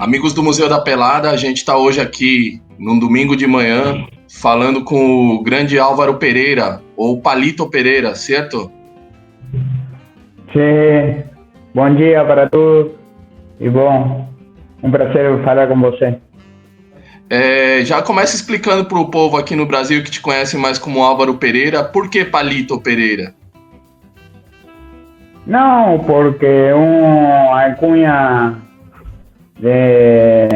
Amigos do Museu da Pelada, a gente está hoje aqui num domingo de manhã falando com o grande Álvaro Pereira, ou Palito Pereira, certo? Sim, bom dia para todos e bom, um prazer falar com você. Já começa explicando para o povo aqui no Brasil que te conhece mais como Álvaro Pereira, por que Palito Pereira? Não, porque uma alcunha de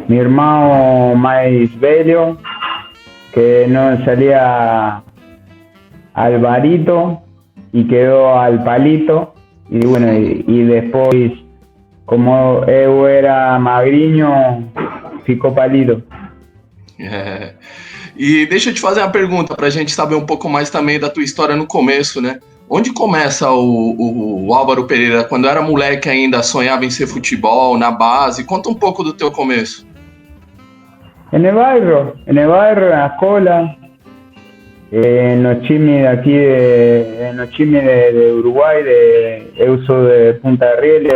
mi irmão mais velho, que no salía Alvarito y quedó al Palito, y bueno, y después, como eu era magrinho, ficou Palito. E deixa eu te fazer uma pergunta para a gente saber um pouco mais também da tua história no começo, né? Onde começa o Álvaro Pereira? Quando era moleque ainda, sonhava em ser futebol, na base? Conta um pouco do teu começo. En el barrio, en la escuela, en los chimis de aquí, en los chimis de Uruguay, eu sou de Punta de Rieles,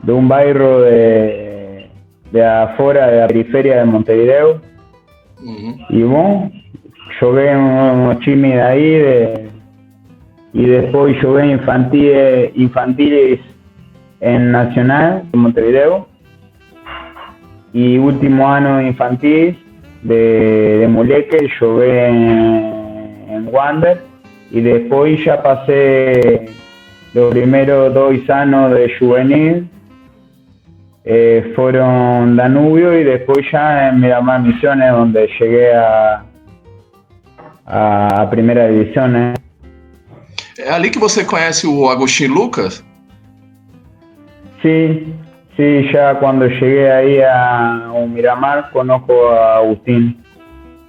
de un barrio de afuera, de la periferia de Montevideo. Y bueno, jugué en unos chimis de ahí, y después jugué infantiles en Nacional de Montevideo. Y último año infantil de moleque jugué en Wander, y después ya pasé los primeros 2 años de juvenil, fueron Danubio, y después ya en Miramar Misiones, donde llegué a primera división. É ali que você conhece o Agostinho Lucas? Sí, ya cuando llegué ahí a Miramar conozco a Agustín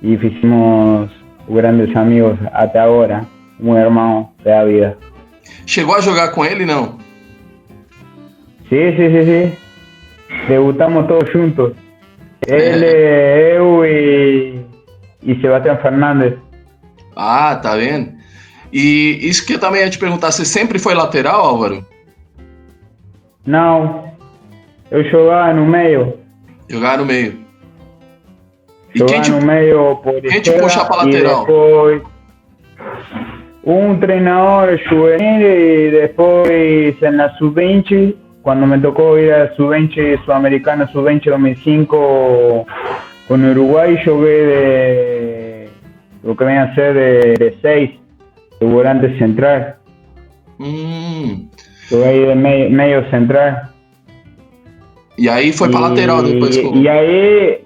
y hicimos grandes amigos hasta ahora, un hermano de la vida. Chegou a jogar com ele, não? Sí. Debutamos todos juntos. Él, eu y Sebastián Fernández. Ah, tá vendo? E isso que eu também ia te perguntar, você sempre foi lateral, Álvaro? Não, eu jogava no meio. Jogava no meio. Jogava no meio por quem te puxa pra lateral? Depois, treinador juvenil y después en la sub-20, cuando me tocó ir a sub-20 sudamericana, sub-20 2005 con Uruguay, jugué de lo que viene a ser de 6, de volante central. Jugué ahí de medio central. E aí foi para lateral depois. E aí,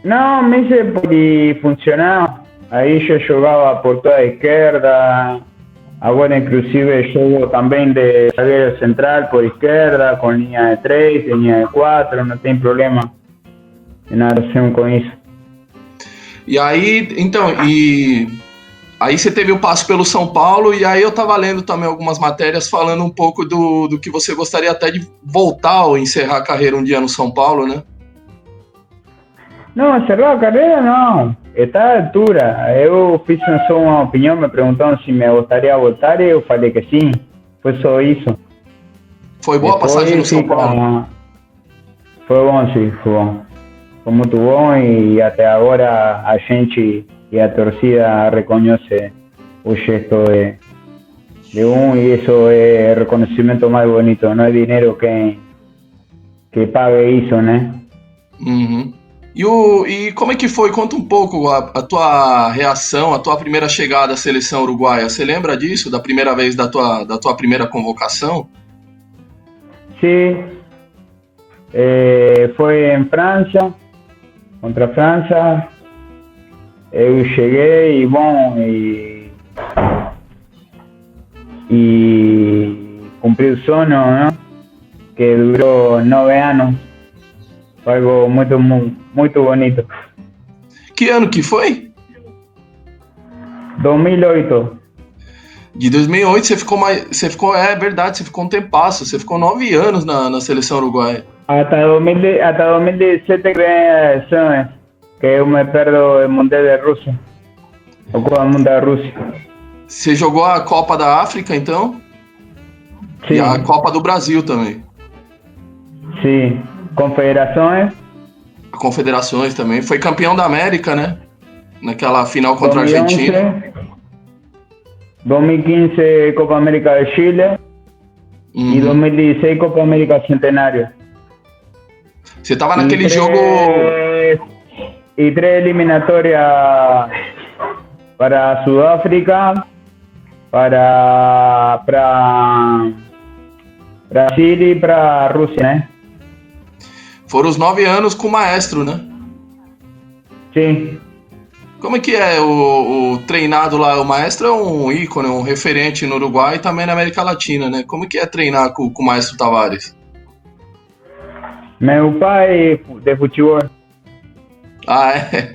não, me hice polifuncional. Aí eu jogava por toda a esquerda. Agora, inclusive, jogo também de zagueiro central por esquerda, com linha de 3, linha de 4, não tem problema em relação com isso. E aí, então, aí você teve o passo pelo São Paulo, e aí eu tava lendo também algumas matérias falando um pouco do que você gostaria até de voltar ou encerrar a carreira um dia no São Paulo, né? Não, encerrar a carreira não, está à altura. Eu fiz só uma opinião, me perguntaram se me gostaria de voltar e eu falei que sim, foi só isso. Foi boa a passagem no São Paulo? Foi bom, sim, foi bom. Foi muito bom e até agora a gente y la torcida reconoce el gesto de uno, y eso es el reconocimiento más bonito, no es dinero que pague isso, né? Uhum. E como é que foi? Conta um pouco a tua reação, a tua primeira chegada à seleção uruguaia. Você lembra disso, da primeira vez da tua primeira convocação? Sim, foi em França, contra a França. Eu cheguei e cumpri o sonho, né? Que durou 9 anos. Foi algo muito bonito. Que ano que foi? 2008. De 2008 você ficou, é verdade, você ficou um tempasso, você ficou 9 anos na seleção uruguaia. Hasta 2017 ganhei eleições. Que eu me perdo o Mundial de Rússia. O Copa Mundial da Rússia. Você jogou a Copa da África, então? Sim. E a Copa do Brasil também. Sí, Confederações. Confederações também. Foi campeão da América, né? Naquela final contra 2011, a Argentina. 2015 Copa América de Chile e 2016 Copa América Centenário. Você tava naquele jogo... E 3 eliminatórias para Sudáfrica, para Brasil e para Rússia, né? Foram os 9 anos com o maestro, né? Sim. Como é que é o treinado lá? O maestro é um ícone, um referente no Uruguai e também na América Latina, né? Como é que é treinar com o maestro Tavares? Meu pai de futebol. Ah, é?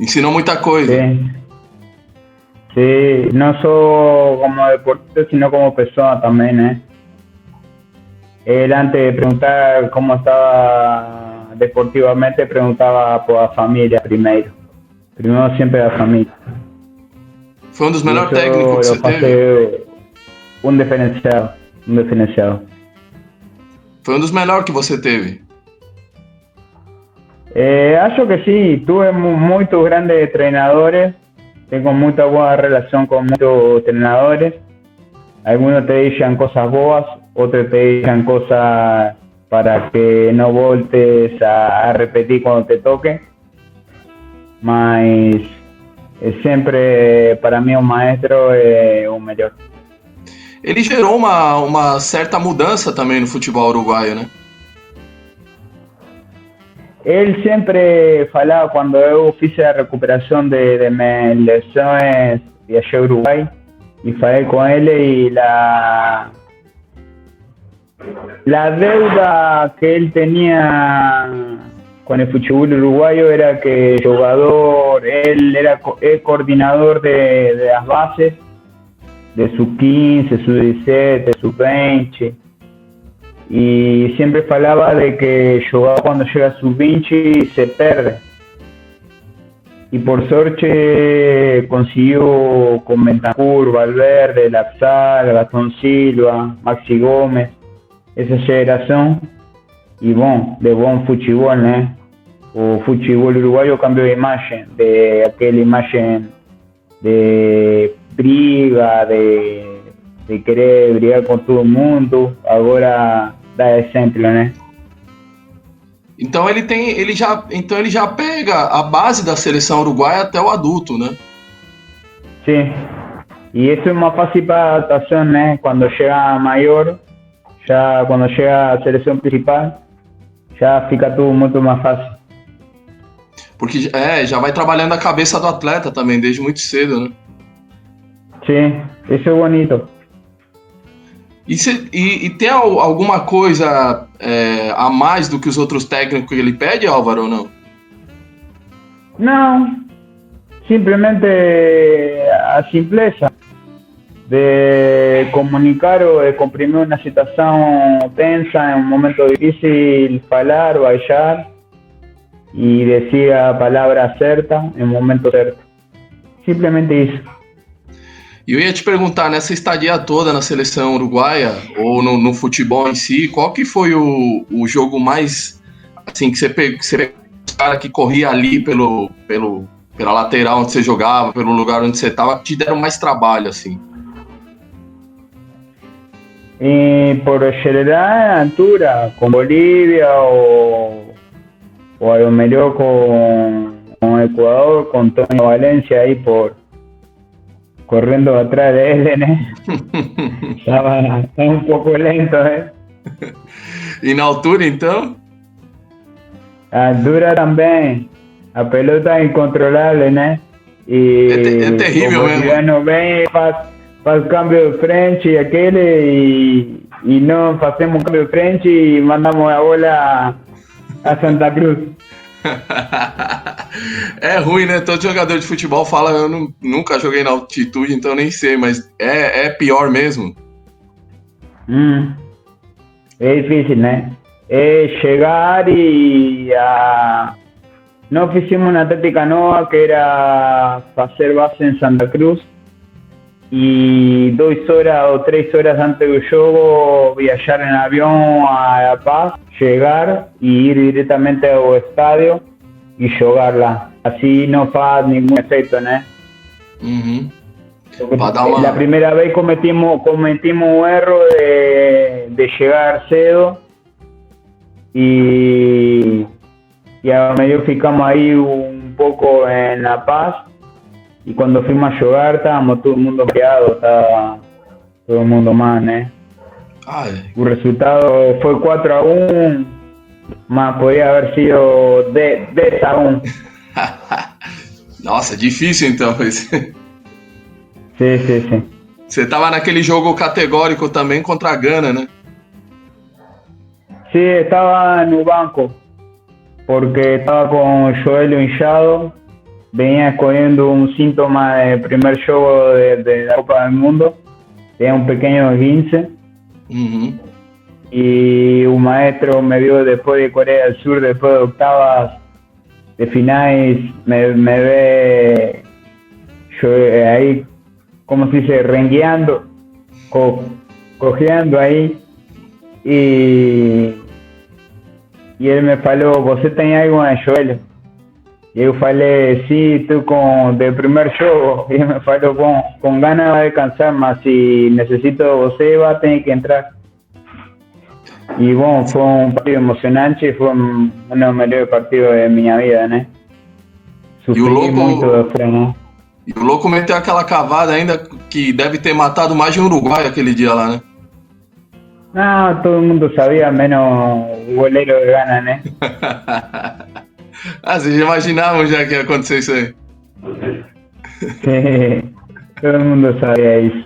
Ensinou muita coisa. Sim. Sí, no solo como deportista, sino como persona también, ¿eh? Él antes de preguntar cómo estaba deportivamente, preguntaba por la familia primero. Primero siempre la familia. Foi um dos melhores técnicos que você teve? Un diferenciado. Foi um dos melhores que você teve? Acho que sí, tuve muchos grandes entrenadores. Tengo muy buena relación con muchos entrenadores. Algunos te dicen cosas boas, otros te dicen cosas para que no voltes a repetir cuando te toque. Mas sempre, para mí, un maestro es un mejor. Ele gerou uma certa mudança também no futebol uruguaio, né? Él siempre falaba, cuando yo hice la recuperación de mis lesiones, viajé a Uruguay y falé con él y la deuda que él tenía con el fútbol uruguayo era que el jugador, él era coordinador de las bases, de sub 15, sub 17, sub 20. Y siempre falaba de que el jugador cuando llega a sub-20 se pierde. Y por suerte consiguió con Bentancur, Valverde, Laxal, Gastón Silva, Maxi Gómez, esa generación. Y bueno, de buen fútbol, ¿no? O fútbol uruguayo cambió de imagen, de aquella imagen de briga, de querer brigar com todo mundo, agora dá exemplo, né? Então ele já pega a base da seleção uruguaia até o adulto, né? Sim. E isso é uma fácil para adaptação, né? Quando chega maior, quando chega a seleção principal, já fica tudo muito mais fácil. Porque já vai trabalhando a cabeça do atleta também, desde muito cedo, né? Sim, isso é bonito. E tem alguma coisa a mais do que os outros técnicos que ele pede, Álvaro, ou não? Não, simplesmente a simpleza de comunicar ou de comprimir uma situação tensa, em um momento difícil, falar, baixar e dizer a palavra certa em um momento certo. Simplesmente isso. E eu ia te perguntar, nessa estadia toda na seleção uruguaia, ou no futebol em si, qual que foi o jogo mais, assim, que você pegou o cara que corria ali pela lateral onde você jogava, pelo lugar onde você estava, que te deram mais trabalho, assim? E por general, altura, com Bolívia ou a lo melhor com Equador, com Tony Valencia aí corriendo atrás de él, né? Estaba un poco lento, né? E na altura, então? A altura também. A pelota é incontrolável, né? E é terrível o mesmo. Vem, faz cambio de frente e aquele e não fazemos cambio de frente e mandamos a bola a Santa Cruz. É ruim, né? Todo jogador de futebol fala, eu nunca joguei na altitude, então nem sei, mas é pior mesmo. É difícil, né? É chegar e nós fizemos uma tática nova que era fazer base em Santa Cruz y 2 horas o 3 horas antes del juego viajar en avión a La Paz, llegar y ir directamente al estadio y jugarla. Así no faz ningún efecto, ¿no? Uhum. La primera vez cometimos un error de llegar cedo y a medio ficamos ahí un poco en La Paz, y cuando fuimos a jugar estábamos todo el mundo mareado, estaba todo el mundo mal, ¿eh? Ai. El resultado fue 4-1, mas podía haber sido 10-1. Nossa, difícil então. Sim. Você tava naquele jogo categórico também contra a Gana, né? Sí, estaba en el banco, porque estaba con Joelho hinchado, venía escogiendo un síntoma del primer juego de la Copa del Mundo, tenía un pequeño esguince, Uhum. y un maestro me vio después de Corea del Sur, después de octavas de finales, me ve yo, ahí, como se dice, rengueando, cojeando aí, e ele me falou: você tem algo na joelho? E eu falei: sim, estou de primeiro jogo. E ele me falou: bom, com ganas vai descansar, mas se necessito você, vai ter que entrar. E bom, foi um partido emocionante, foi um dos melhores partidos da minha vida, né? Sofri muito da frente, né? E o louco meteu aquela cavada ainda que deve ter matado mais de um uruguaio aquele dia lá, né? Não, todo mundo sabia, menos o goleiro de Gana, né? Ah, vocês imaginavam já que ia acontecer isso aí? Sim, todo mundo sabia isso.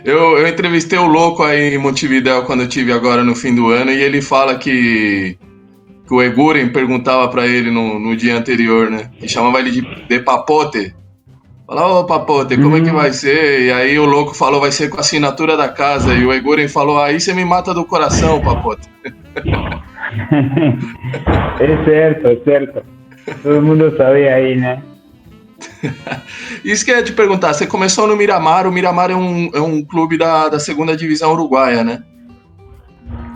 Eu entrevistei o louco aí em Montevidéu quando eu tive agora no fim do ano, e ele fala que o Eguren perguntava pra ele no dia anterior, né? E chamava ele de Papote. Falava: ô Papote, como é que vai ser? E aí o louco falou: vai ser com a assinatura da casa. E o Eguren falou: aí você me mata do coração, Papote. É certo. Todo mundo sabia aí, né? Isso que eu ia te perguntar, você começou no Miramar. O Miramar é um clube da segunda divisão uruguaia, né?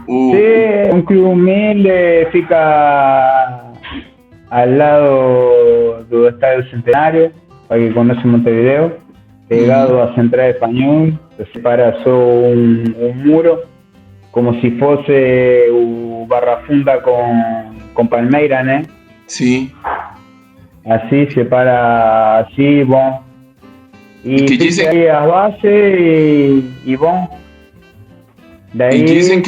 Sí, un club humilde, fica al lado do Estadio Centenario, para que conoce Montevideo, pegado a Central Español, se separa só un muro, como si fosse o Barra Funda con Palmeira, né? Sim. Así, separa así, bom. E que dizem aí as bases e bom. Daí, e dizem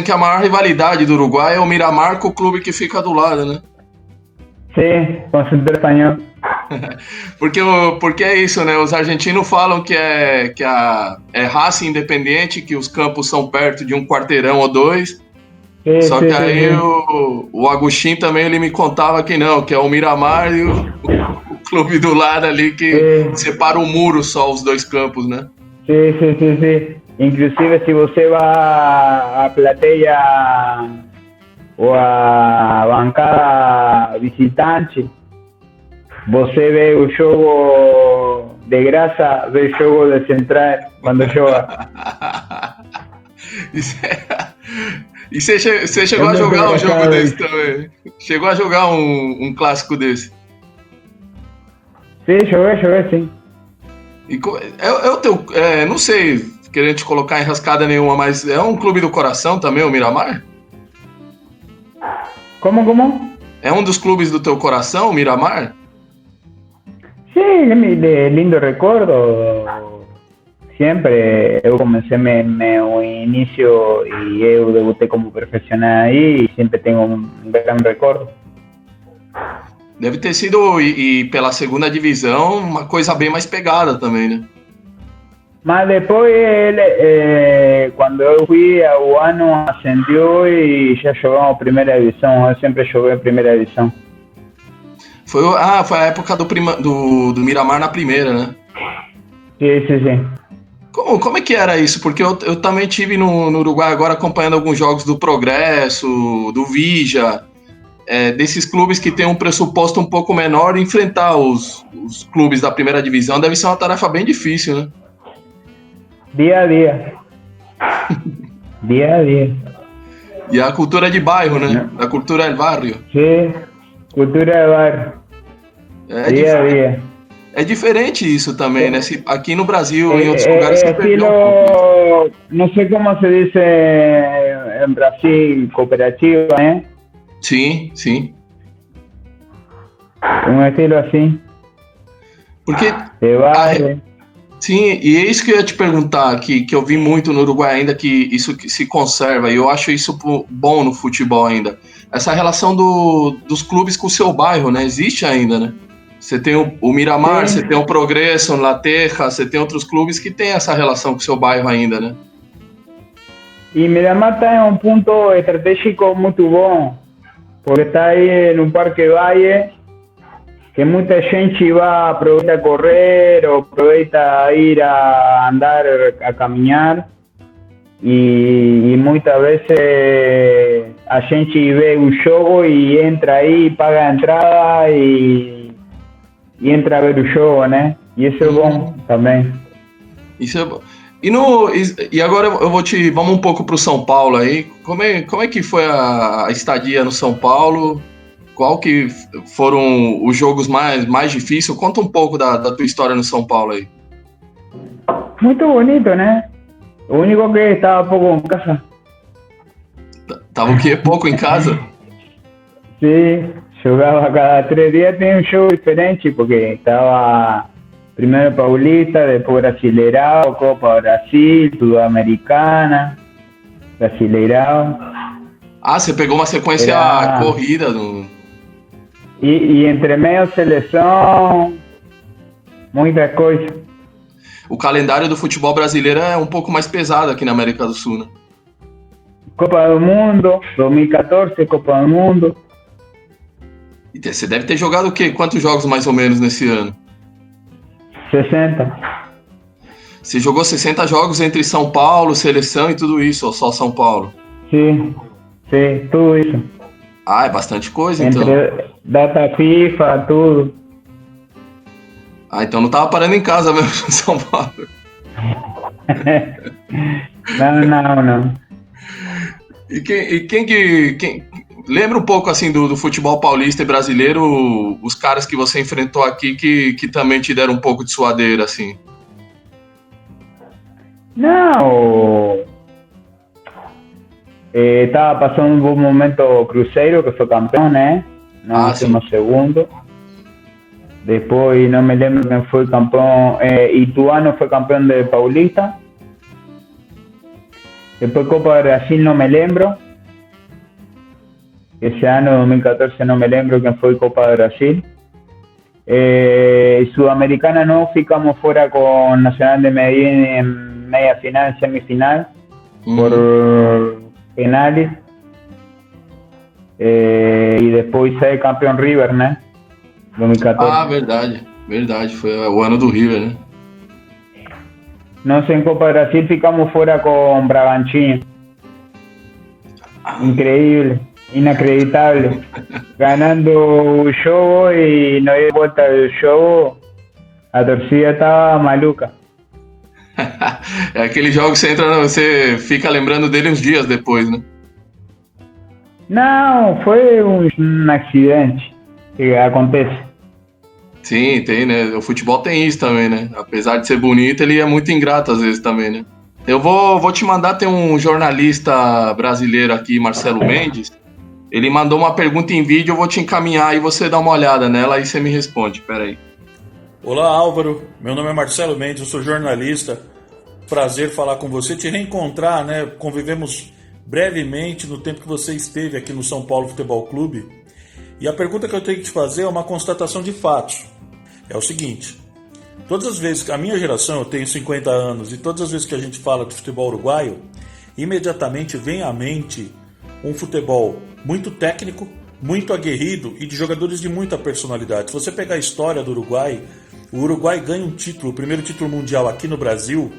que a maior rivalidade do Uruguai é o Miramar com o clube que fica do lado, né? Sim, com o Central Espanhol. Porque é isso, né? Os argentinos falam que é raça independente, que os campos são perto de um quarteirão ou dois. Só que aí o Agostinho também ele me contava que não, que é o Miramar e o clube do lado ali que separa o muro só, os dois campos, né? Sim. Inclusive, se você vai à plateia ou à bancada visitante, você vê o jogo de graça, vê o jogo de Central quando joga. E você chegou a jogar um jogo desse também? Chegou a jogar um clássico desse? Sim, joguei sim. E não sei, querendo te colocar em rascada nenhuma, mas é um clube do coração também, o Miramar? Como? É um dos clubes do teu coração, o Miramar? Sim, lindo recordo. Sempre eu comecei meu início e eu debutei como profissional aí e sempre tenho um grande recordo. Deve ter sido, e pela segunda divisão, uma coisa bem mais pegada também, né? Mas depois, quando eu fui, o ano ascendeu e já jogamos primeira divisão. Eu sempre joguei primeira divisão. Foi a época do Miramar na primeira, né? Sim. Como é que era isso? Porque eu também estive no Uruguai agora acompanhando alguns jogos do Progresso, do Vija. desses clubes que tem um pressuposto um pouco menor, enfrentar os clubes da primeira divisão deve ser uma tarefa bem difícil, né? Dia a dia. Dia a dia. E a cultura de bairro, né? A cultura del barrio. Sim, cultura de bairro. Dia a dia. É diferente isso também, né? Aqui no Brasil, em outros lugares, se perdeu no sé cómo se dice en Brasil, cooperativa, ¿eh? Sim, sim. Um estilo assim. Porque... sim, e é isso que eu ia te perguntar, que eu vi muito no Uruguai ainda, que isso que se conserva, e eu acho isso bom no futebol ainda. Essa relação dos clubes com o seu bairro, né? Existe ainda, né? Você tem o Miramar, você tem o Progresso, La Teja, você tem outros clubes que tem essa relação com o seu bairro ainda, né? E Miramar está em um ponto estratégico muito bom, porque está aí no Parque Valle, que muita gente vai, aproveita a correr, ou aproveita a ir a andar, a caminhar, e muitas vezes a gente vê o jogo e entra aí, paga a entrada e entra a ver o jogo, né? E isso é bom também. Isso é bom. E agora vamos um pouco para o São Paulo aí. Como é que foi a estadia no São Paulo? Qual que foram os jogos mais difíceis? Conta um pouco da tua história no São Paulo aí. Muito bonito, né? O único que estava pouco em casa. Tava o quê? Pouco em casa? Sim, jogava cada 3 dias, tem um jogo diferente, porque estava primeiro Paulista, depois Brasileirão, Copa Brasil, Sudamericana, Brasileirão. Ah, você pegou uma sequência corrida no... E entre meio seleção, muita coisa. O calendário do futebol brasileiro é um pouco mais pesado aqui na América do Sul, né? Copa do Mundo, 2014, Copa do Mundo. E você deve ter jogado o quê? Quantos jogos mais ou menos nesse ano? 60. Você jogou 60 jogos entre São Paulo, seleção e tudo isso, ou só São Paulo? Sim, tudo isso. Ah, é bastante coisa, então. Entre data FIFA, tudo. Ah, então não tava parando em casa mesmo em São Paulo. Não. E quem lembra um pouco assim do futebol paulista e brasileiro, os caras que você enfrentou aqui que também te deram um pouco de suadeira, assim? Não. Estava passando um bom momento o Cruzeiro, que foi campeão, né? No último segundo. Depois não me lembro quem foi campeão. Ituano foi campeão de Paulista. Depois Copa do Brasil não me lembro. Esse ano, 2014, não me lembro quem foi Copa do Brasil. Sudamericana não, ficamos fora com o Nacional de Medellín em meia final, em semifinal, por penales. E depois sai campeão River, né? 2014. Ah, verdade, foi o ano do River, né? Nós em Copa do Brasil ficamos fora com Bragantino. Increíble, inacreditável. Ganando o jogo e no de volta do jogo, a torcida estava maluca. É aquele jogo que você fica lembrando dele uns dias depois, né? Não, foi um acidente que acontece. Sim, tem, né? O futebol tem isso também, né? Apesar de ser bonito, ele é muito ingrato às vezes também, né? Eu vou te mandar, tem um jornalista brasileiro aqui, Marcelo Mendes. Ele mandou uma pergunta em vídeo, eu vou te encaminhar e você dá uma olhada nela e você me responde. Pera aí. Olá, Álvaro. Meu nome é Marcelo Mendes, eu sou jornalista. Prazer falar com você, te reencontrar, né? Convivemos brevemente no tempo que você esteve aqui no São Paulo Futebol Clube. E a pergunta que eu tenho que te fazer é uma constatação de fatos. É o seguinte: todas as vezes que a minha geração, eu tenho 50 anos, e todas as vezes que a gente fala de futebol uruguaio, imediatamente vem à mente um futebol muito técnico, muito aguerrido e de jogadores de muita personalidade. Se você pegar a história do Uruguai, o Uruguai ganha um título, o primeiro título mundial aqui no Brasil,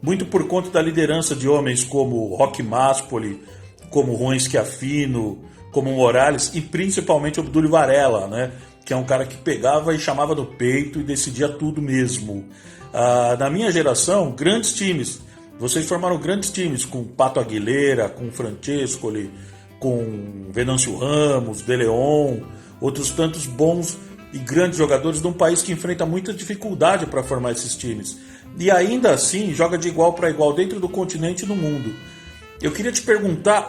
muito por conta da liderança de homens como Roque Máspoli, como Juan Schiaffino, como o Morales e principalmente o Obdúlio Varela, né? Que é um cara que pegava e chamava no peito e decidia tudo mesmo. Na minha geração, grandes times. Vocês formaram grandes times com Pato Aguilera, com Francescoli, com Venâncio Ramos, De Leon, outros tantos bons e grandes jogadores de um país que enfrenta muita dificuldade para formar esses times. E ainda assim joga de igual para igual dentro do continente e no mundo. Eu queria te perguntar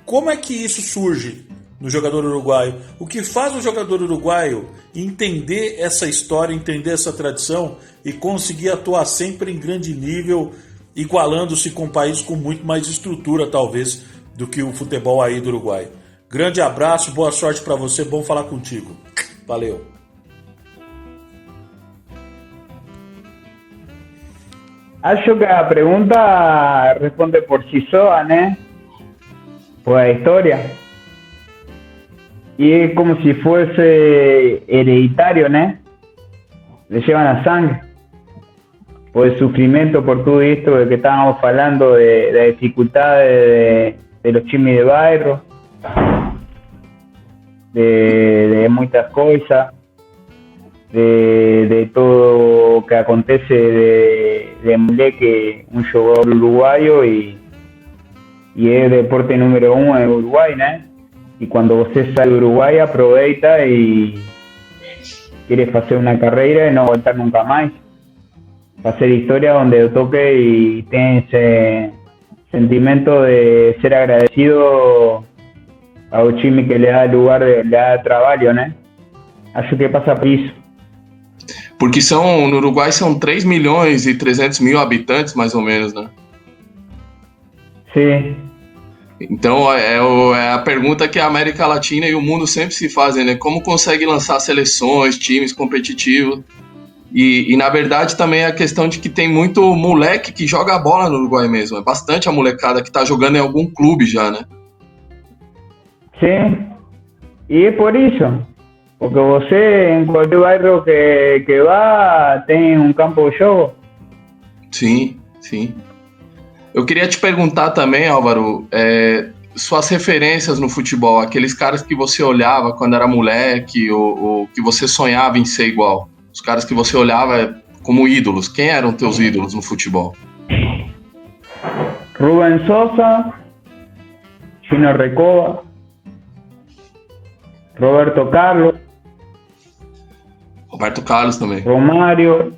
como é que isso surge no jogador uruguaio? O que faz o jogador uruguaio entender essa história, entender essa tradição e conseguir atuar sempre em grande nível, igualando-se com um país com muito mais estrutura, talvez, do que o futebol aí do Uruguai? Grande abraço, boa sorte para você, bom falar contigo. Valeu. Acho que a pergunta responde por si só, né? Por a história. Y es como si fuese hereditario, ¿no? Le llevan a sangre. Por el sufrimiento, por todo esto de que estábamos hablando, de la dificultad de los chimis de bairro, de muchas cosas, de todo lo que acontece de Muleque, un jugador uruguayo, y es el deporte número 1 en Uruguay, ¿no? Y cuando usted sale de Uruguay, aprovecha y quiere hacer una carrera y no volver nunca más. Hacer historia donde toque y tiene ese sentimiento de ser agradecido a Uchimi que le da lugar, le da trabalho, né? Acho que passa por isso. Porque no Uruguai são 3 milhões e 300 mil habitantes, mais ou menos, né? Sim. Então, é a pergunta que a América Latina e o mundo sempre se fazem, né? Como consegue lançar seleções, times competitivos? E na verdade, também é a questão de que tem muito moleque que joga a bola no Uruguai mesmo. É bastante a molecada que tá jogando em algum clube já, né? Sim. E é por isso. Porque você, em qualquer bairro que vá, tem um campo de jogo. Sim, sim. Eu queria te perguntar também, Álvaro, suas referências no futebol, aqueles caras que você olhava quando era moleque ou que você sonhava em ser igual, os caras que você olhava como ídolos, quem eram teus ídolos no futebol? Rubén Sosa, Gino Recoba, Roberto Carlos. Roberto Carlos também. Romário,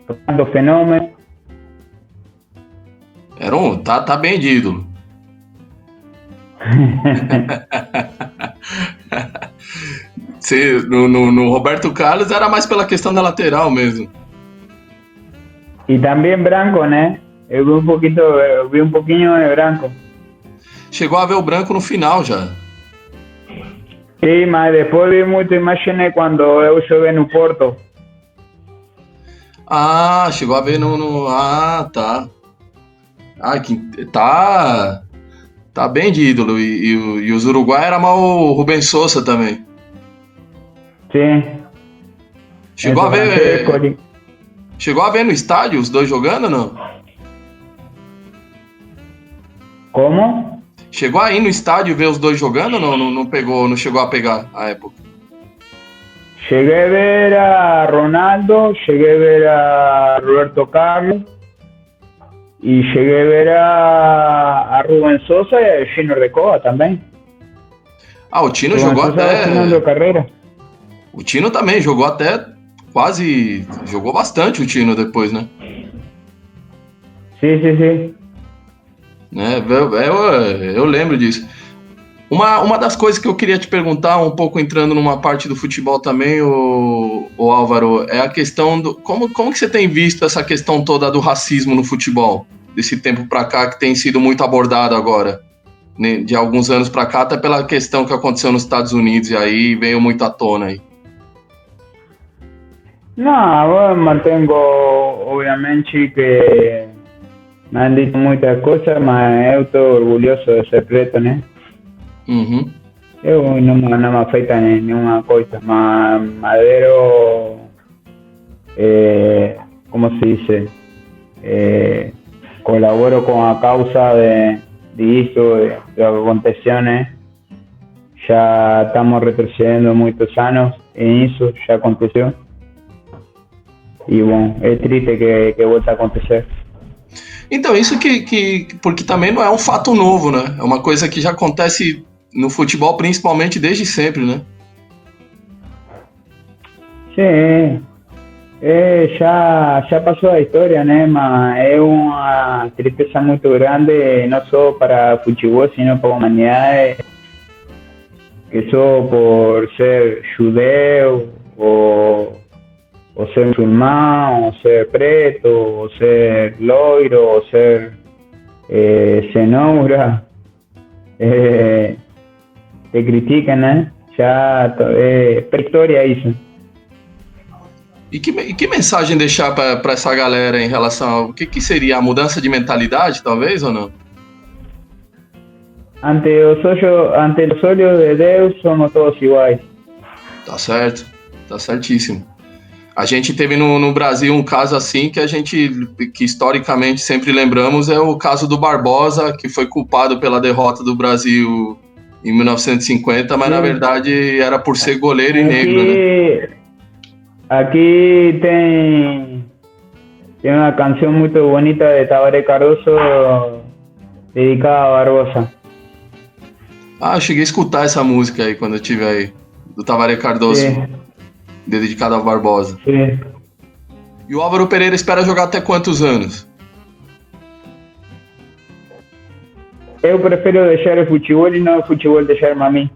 Ronaldo Fenômeno. Tá bem de ídolo. No Roberto Carlos era mais pela questão da lateral mesmo. E também branco, né? Eu vi um pouquinho de branco. Chegou a ver o branco no final já. Sim, mas depois vi muita imagem quando eu joguei no Porto. Ah, chegou a ver Ah, tá. Ah, tá bem de ídolo. E os uruguaios era mal o Rubem Sousa também. Sim. Chegou a ver no estádio os dois jogando ou não? Como? Chegou aí no estádio ver os dois jogando ou não chegou a pegar a época? Cheguei a ver a Ronaldo, cheguei a ver a Roberto Carlos. E cheguei a ver a Rubén Sosa e a Gino Recoba também. Ah, o Tino Rubén jogou Sosa até... carreira. O Tino também jogou até quase... Jogou bastante o Tino depois, né? Sim. Né? Eu lembro disso. Uma das coisas que eu queria te perguntar, um pouco entrando numa parte do futebol também, o Álvaro, é a questão do... Como que você tem visto essa questão toda do racismo no futebol? Desse tempo pra cá, que tem sido muito abordado agora, né? De alguns anos pra cá, até pela questão que aconteceu nos Estados Unidos, e aí veio muito à tona aí. Não, eu mantengo, obviamente, que me han dito muitas coisas, mas eu estou orgulhoso de ser preto, né? Uhum. Eu não me afeta nenhuma coisa, mas Madero, como se dice, colaboro com a causa de isso, de lo que aconteceu, né? ya estamos retrocediendo muchos años en eso, ya aconteció. E bom, é triste que volta a acontecer. Então, isso porque também não é um fato novo, né? É uma coisa que já acontece no futebol, principalmente desde sempre, né? Sim, já passou a história, né? Mas é uma tristeza muito grande, não só para o futebol, sino para a humanidade, que só por ser judeu ou ser musulmán, o ser preto, o ser loiro, o ser cenoura, te criticam, né? Já é pré-história isso. E que mensagem deixar para essa galera em relação ao que seria a mudança de mentalidade, talvez, ou não? Ante os olhos de Deus, somos todos iguais. Tá certo, tá certíssimo. A gente teve no Brasil um caso assim que que historicamente sempre lembramos, é o caso do Barbosa, que foi culpado pela derrota do Brasil em 1950, mas na verdade era por ser goleiro e negro, né? Aqui tem uma canção muito bonita de Tabaré Cardoso dedicada a Barbosa. Ah, eu cheguei a escutar essa música aí quando eu estive aí, do Tabaré Cardoso. Sim. Dedicado ao Barbosa. Sim. E o Álvaro Pereira espera jogar até quantos anos? Eu prefiro deixar o futebol e não o futebol deixar-me a mim.